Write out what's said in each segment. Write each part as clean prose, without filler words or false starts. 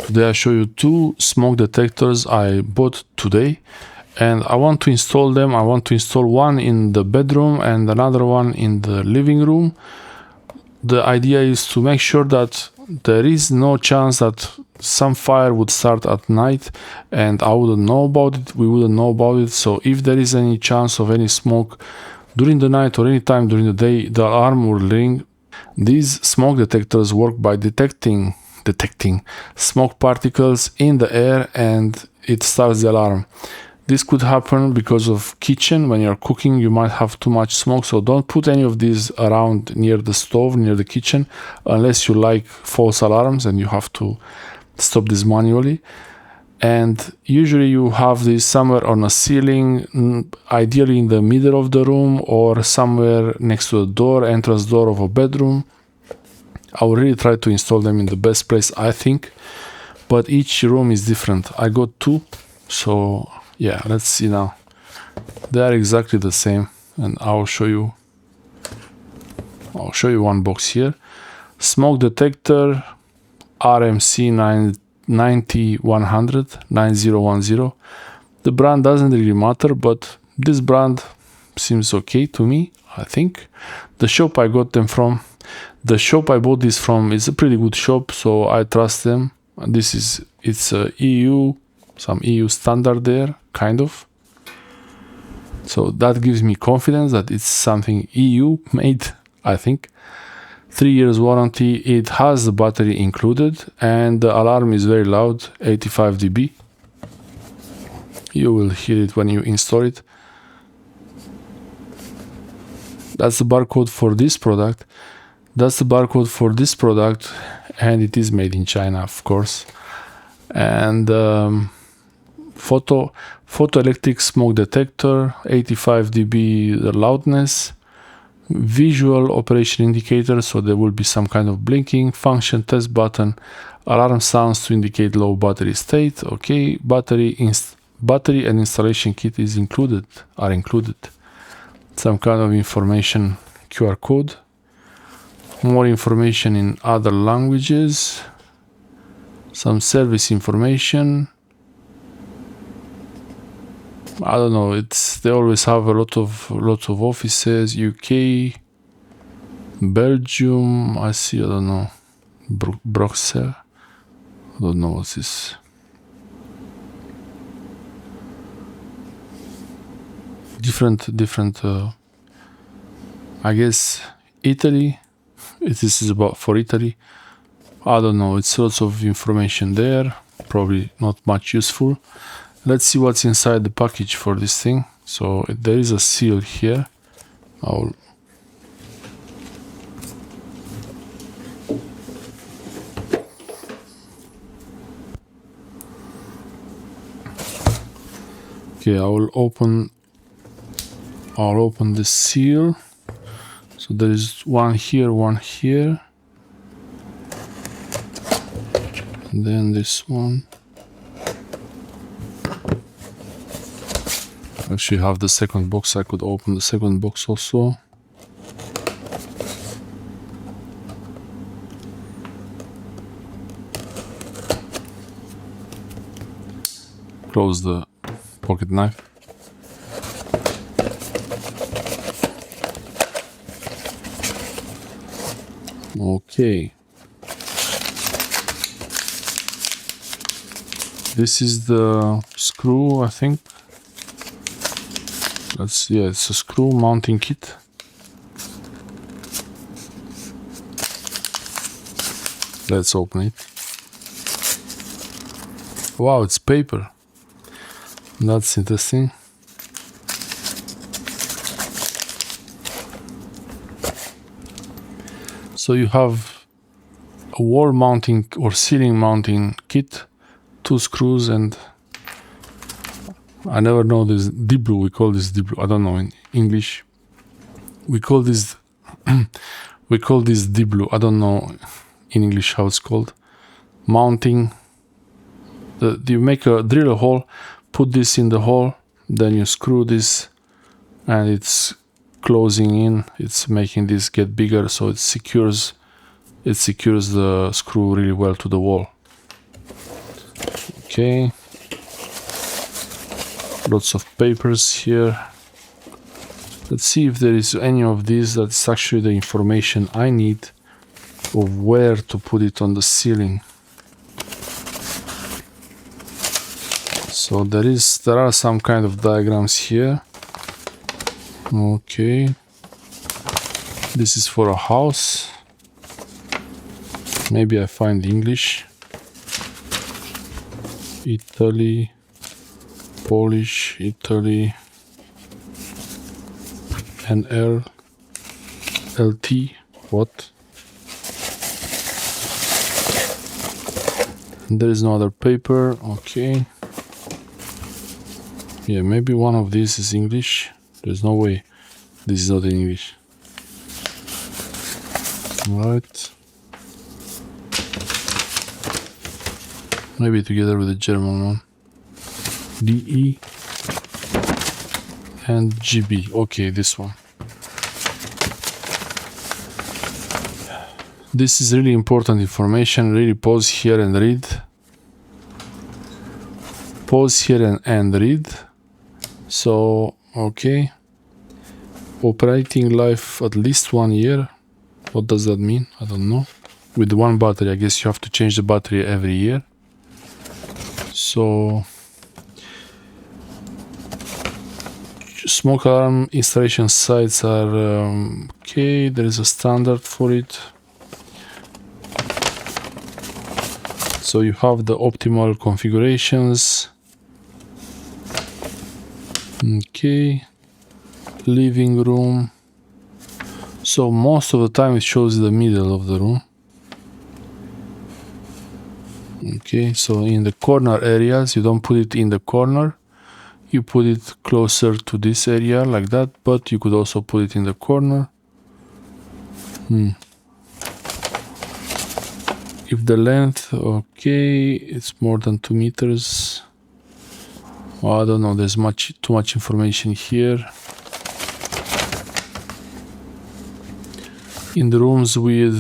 Today I show you two smoke detectors I bought today, and I want to install them. I want to install one in the bedroom and another one in the living room. The idea is to make sure that there is no chance that some fire would start at night and I wouldn't know about it, we wouldn't know about it. So if there is any chance of any smoke during the night or any time during the day, the alarm will ring. These smoke detectors work by detecting smoke particles in the air, and it starts the alarm. This could happen because of kitchen. When you're cooking, you might have too much smoke, so don't put any of these around near the stove, near the kitchen, unless you like false alarms and you have to stop this manually. And usually you have this somewhere on a ceiling, ideally in the middle of the room or somewhere next to the door, entrance door of a bedroom. I will really try to install them in the best place, I think, but each room is different. I got two, so yeah, let's see now. They are exactly the same, and I'll show you one box here. Smoke detector RM C 9010. The brand doesn't really matter, but this brand seems okay to me, I think. The shop I got them from, the shop I bought this from, is a pretty good shop, so I trust them. It's a some EU standard there, kind of. So that gives me confidence that it's something EU made, I think. 3 years warranty, it has the battery included, and the alarm is very loud, 85 dB. You will hear it when you install it. That's the barcode for this product. And it is made in China, of course. And photoelectric smoke detector, 85 dB the loudness, visual operation indicator, so there will be some kind of blinking, function test button, alarm sounds to indicate low battery state. Okay, battery and installation kit are included. Some kind of information, QR code, more information in other languages, some service information. I don't know, they always have a lot of offices, UK, Belgium, I see, I don't know, Bruxelles, I don't know what's this. Different, I guess Italy, this is about for Italy. I don't know, it's lots of information there, probably not much useful. Let's see what's inside the package for this thing. So there is a seal here. I will open the seal. So there is one here, and then this one. Actually have the second box, I could open the second box also. Close the pocket knife. Okay. This is the screw, I think. It's a screw mounting kit. Let's open it. Wow, it's paper. That's interesting. So you have a wall mounting or ceiling mounting kit, 2 screws, and I never know this diblu. We call this diblu. I don't know in English. We call this diblu. I don't know in English how it's called. Mounting. You drill a hole, put this in the hole, then you screw this, and it's closing in. It's making this get bigger, so it secures the screw really well to the wall. Okay. Lots of papers here. Let's see if there is any of these that's actually the information I need of where to put it on the ceiling. So there are some kind of diagrams here. Okay. This is for a house. Maybe I find English. Italy, Polish, Italy, NL, LT, what? There is no other paper, okay. Yeah, maybe one of these is English. There's no way this is not in English. Right. Maybe together with the German one. DE and GB. Okay, this one. This is really important information. Really pause here and read. Pause here and read. So, okay. Operating life at least 1 year. What does that mean? I don't know. With one battery, I guess you have to change the battery every year. So, smoke alarm installation sites are okay. There is a standard for it. So you have the optimal configurations. Okay. Living room. So most of the time it shows the middle of the room. Okay, so in the corner areas, you don't put it in the corner. You put it closer to this area like that, but you could also put it in the corner. If the length, okay, it's more than 2 meters. Well, I don't know, there's too much information here. In the rooms with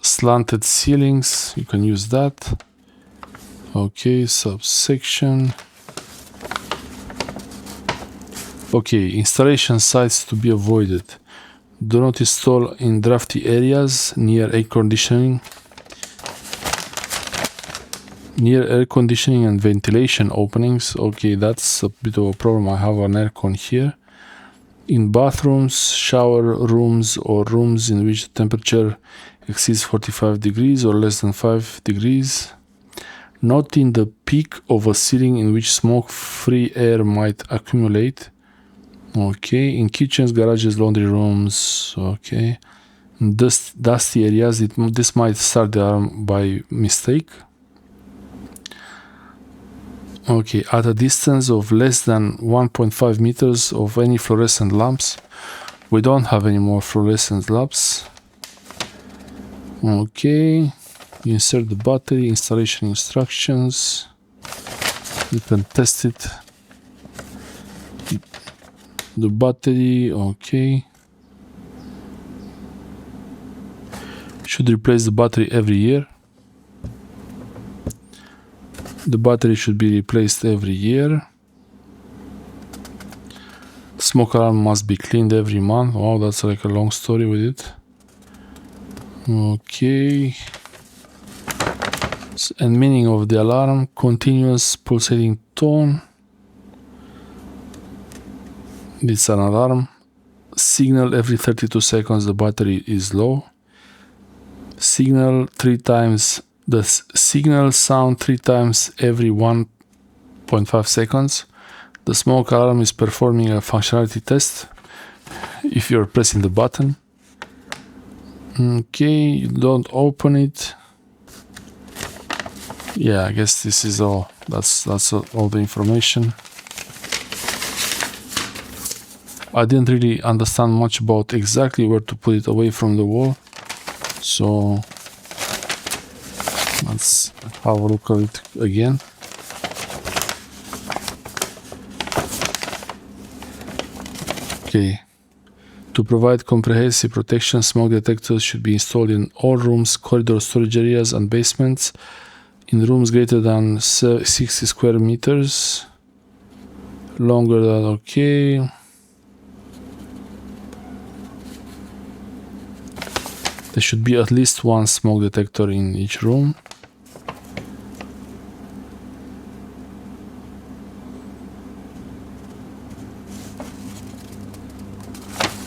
slanted ceilings, you can use that. Okay, subsection. Okay, installation sites to be avoided. Do not install in drafty areas near air conditioning. Near air conditioning and ventilation openings. Okay, that's a bit of a problem. I have an aircon here. In bathrooms, shower rooms, or rooms in which the temperature exceeds 45 degrees or less than 5 degrees. Not in the peak of a ceiling in which smoke-free air might accumulate. Okay, in kitchens, garages, laundry rooms. Okay, dusty areas. This might start the alarm by mistake. Okay, at a distance of less than 1.5 meters of any fluorescent lamps. We don't have any more fluorescent lamps. Okay, insert the battery, installation instructions. You can test it. The battery, okay. Should replace the battery every year. The battery should be replaced every year. Smoke alarm must be cleaned every month. Wow, that's like a long story with it. Okay. And meaning of the alarm: continuous pulsating tone. It's an alarm. Signal every 32 seconds the battery is low. Signal 3 times. The signal sound 3 times every 1.5 seconds. The smoke alarm is performing a functionality test if you're pressing the button. Okay, you don't open it. Yeah, I guess this is all. That's all the information. I didn't really understand much about exactly where to put it away from the wall. So let's have a look at it again. Okay. To provide comprehensive protection, smoke detectors should be installed in all rooms, corridors, storage areas, and basements. in rooms greater than 60 square meters, longer than okay. There should be at least one smoke detector in each room.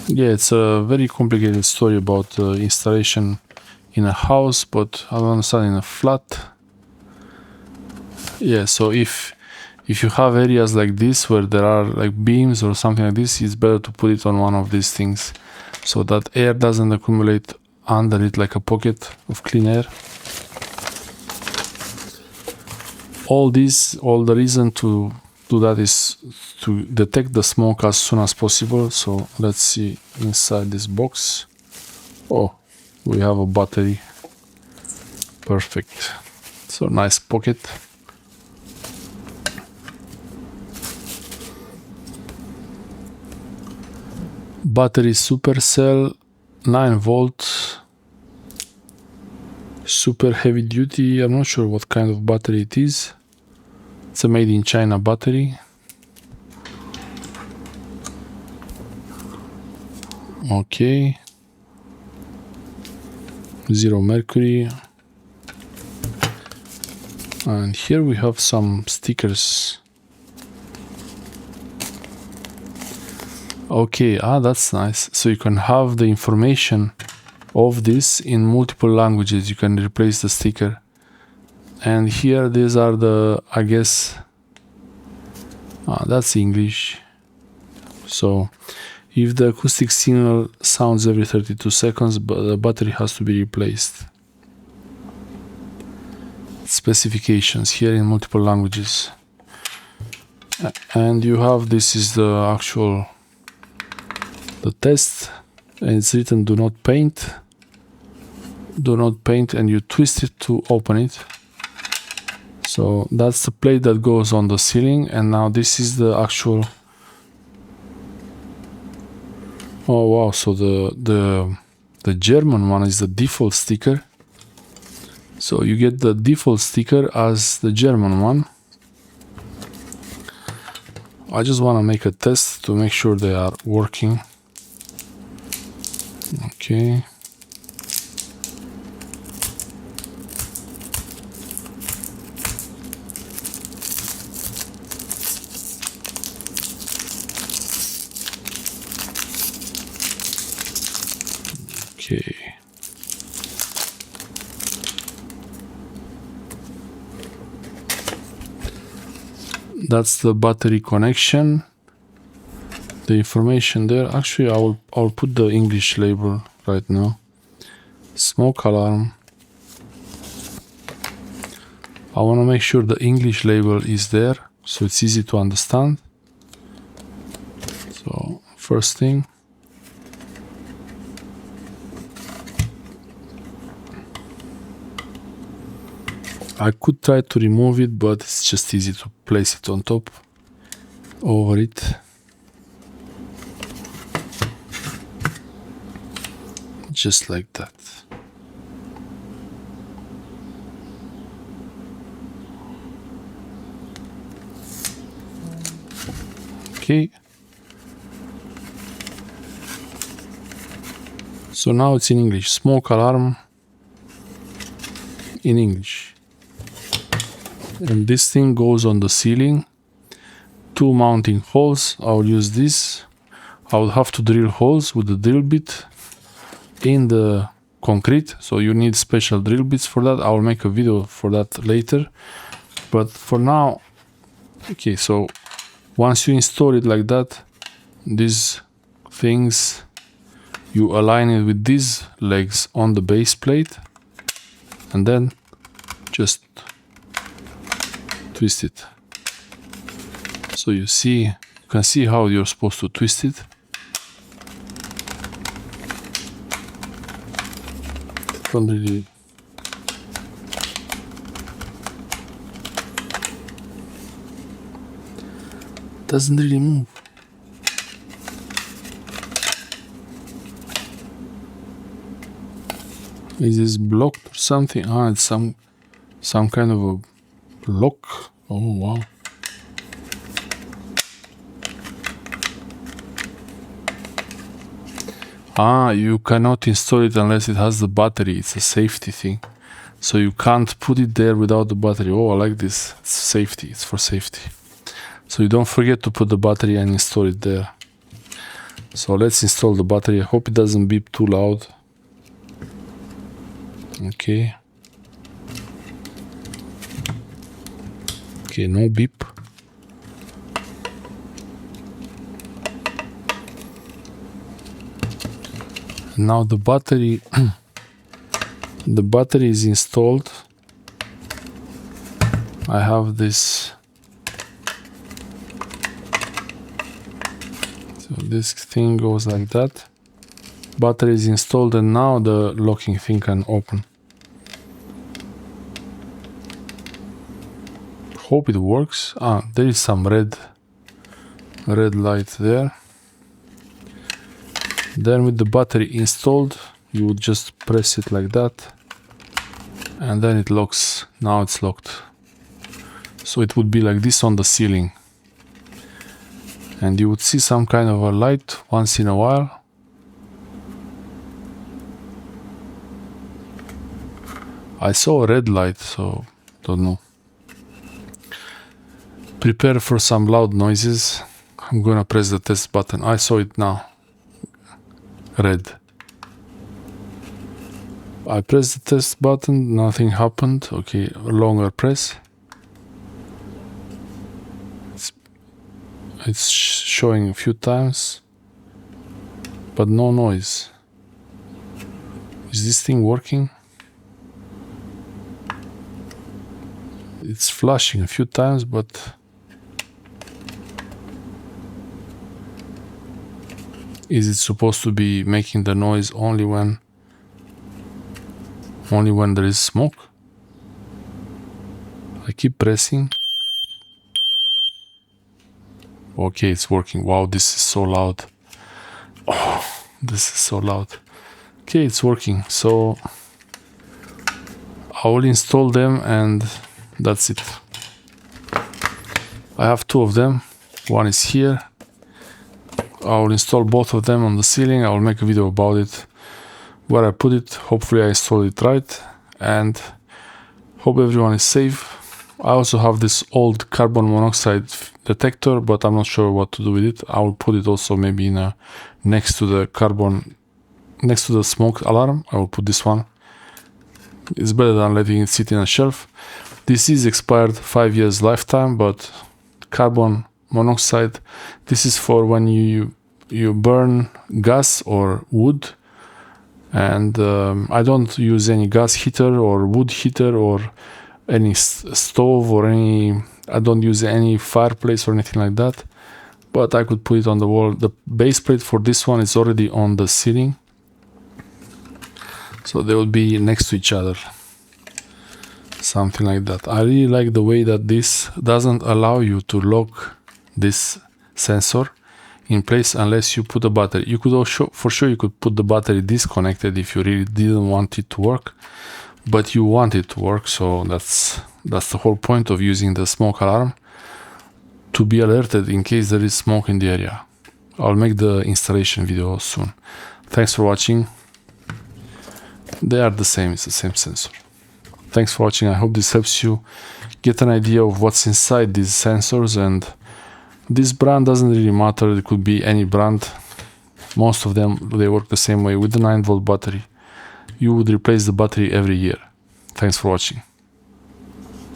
Yeah, it's a very complicated story about installation in a house, but I don't understand in a flat. Yeah, so if you have areas like this where there are like beams or something like this, it's better to put it on one of these things so that air doesn't accumulate under it like a pocket of clean air. All the reason to do that is to detect the smoke as soon as possible. So let's see inside this box. Oh, we have a battery. Perfect. So nice pocket. Battery supercell, 9 volt, super heavy duty. I'm not sure what kind of battery it is. It's a made in China battery. Okay. 0 mercury. And here we have some stickers. Okay, that's nice. So you can have the information of this in multiple languages. You can replace the sticker. And here these are the, I guess, that's English. So if the acoustic signal sounds every 32 seconds, but the battery has to be replaced. Specifications here in multiple languages. And you have, this is the actual the test, and it's written do not paint, and you twist it to open it. So that's the plate that goes on the ceiling, and now this is the actual. Oh wow, so the German one is the default sticker. So you get the default sticker as the German one. I just want to make a test to make sure they are working. Okay. Okay. That's the battery connection. The information there. Actually, I'll put the English label right now. Smoke alarm. I want to make sure the English label is there, so it's easy to understand. So first thing. I could try to remove it, but it's just easy to place it on top, over it. Just like that. Okay. So now it's in English. Smoke alarm in English. And this thing goes on the ceiling. 2 mounting holes. I'll use this. I will have to drill holes with the drill bit in the concrete, so you need special drill bits for that. I will make a video for that later, but for now, okay, so once you install it like that, these things, you align it with these legs on the base plate and then just twist it. So you can see how you're supposed to twist it. Really doesn't really move. Is this blocked or something? It's some kind of a lock. Oh wow. You cannot install it unless it has the battery. It's a safety thing. So you can't put it there without the battery. Oh, I like this. It's safety. It's for safety. So you don't forget to put the battery and install it there. So let's install the battery. I hope it doesn't beep too loud. Okay. Okay, no beep. Now the battery is installed. I have this. So this thing goes like that. Battery is installed and now the locking thing can open. Hope it works. There is some red light there. Then with the battery installed, you would just press it like that and then it locks. Now it's locked. So it would be like this on the ceiling. And you would see some kind of a light once in a while. I saw a red light, so don't know. Prepare for some loud noises. I'm gonna press the test button. I saw it now. Red. I pressed the test button, nothing happened. Okay, longer press. It's showing a few times, but no noise. Is this thing working? It's flashing a few times, but is it supposed to be making the noise only when there is smoke? I keep pressing. Okay, it's working. Wow, this is so loud. Oh, this is so loud. Okay, it's working. So I will install them and that's it. I have two of them. One is here. I will install both of them on the ceiling. I will make a video about it, where I put it. Hopefully I installed it right and hope everyone is safe. I also have this old carbon monoxide detector, but I'm not sure what to do with it. I will put it also maybe in next to the smoke alarm. I will put this one. It's better than letting it sit in a shelf. This is expired 5 years lifetime, but carbon monoxide, this is for when you burn gas or wood. And I don't use any gas heater or wood heater or any stove or I don't use any fireplace or anything like that, but I could put it on the wall. The base plate for this one is already on the ceiling, so they will be next to each other, something like that. I really like the way that this doesn't allow you to lock this sensor in place unless you put a battery. You could also, for sure, you could put the battery disconnected if you really didn't want it to work, but you want it to work. So that's the whole point of using the smoke alarm, to be alerted in case there is smoke in the area. I'll make the installation video soon. Thanks for watching. They are the same, it's the same sensor. Thanks for watching. I hope this helps you get an idea of what's inside these sensors, and this brand doesn't really matter. It could be any brand. Most of them, they work the same way with the 9-volt battery. You would replace the battery every year. Thanks for watching.